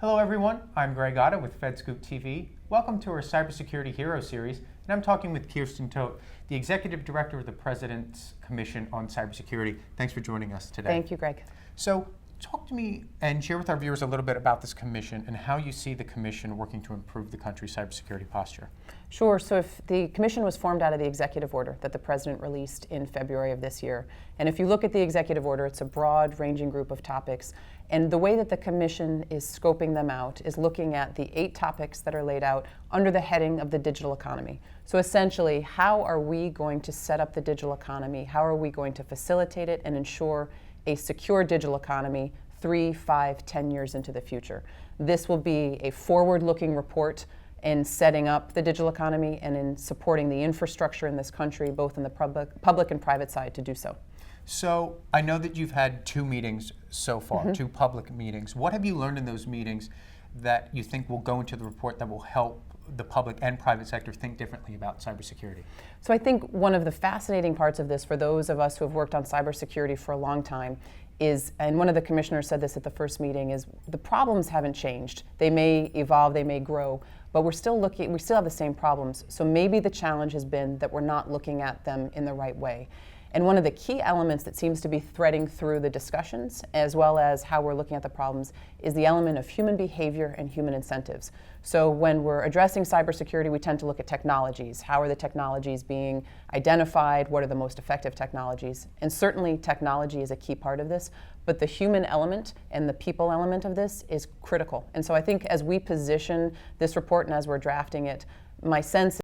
Hello everyone, I'm Greg Otta with FedScoop TV. Welcome to our Cybersecurity Hero Series, and I'm talking with Kiersten Todt, the Executive Director of the President's Commission on Cybersecurity. Thanks for joining us today. Thank you, Greg. So, talk to me and share with our viewers a little bit about this commission and how you see the commission working to improve the country's cybersecurity posture. Sure. So if the commission was formed out of the executive order that the president released in February of this year, and if you look at the executive order, it's a broad-ranging group of topics, and the way that the commission is scoping them out is looking at the 8 topics that are laid out under the heading of the digital economy. So essentially, how are we going to set up the digital economy? How are we going to facilitate it and ensure a secure digital economy 3, 5, 10 years into the future? This will be a forward-looking report in setting up the digital economy and in supporting the infrastructure in this country, both in the public and private side, to do so. So I know that you've had 2 meetings so far, 2 public meetings. What have you learned in those meetings that you think will go into the report that will help the public and private sector think differently about cybersecurity? So I think one of the fascinating parts of this for those of us who have worked on cybersecurity for a long time is, and one of the commissioners said this at the first meeting, is the problems haven't changed. They may evolve, they may grow, but we still have the same problems. So maybe the challenge has been that we're not looking at them in the right way. And one of the key elements that seems to be threading through the discussions, as well as how we're looking at the problems, is the element of human behavior and human incentives. So when we're addressing cybersecurity, we tend to look at technologies. How are the technologies being identified? What are the most effective technologies? And certainly technology is a key part of this, but the human element and the people element of this is critical. And so I think as we position this report and as we're drafting it, my sense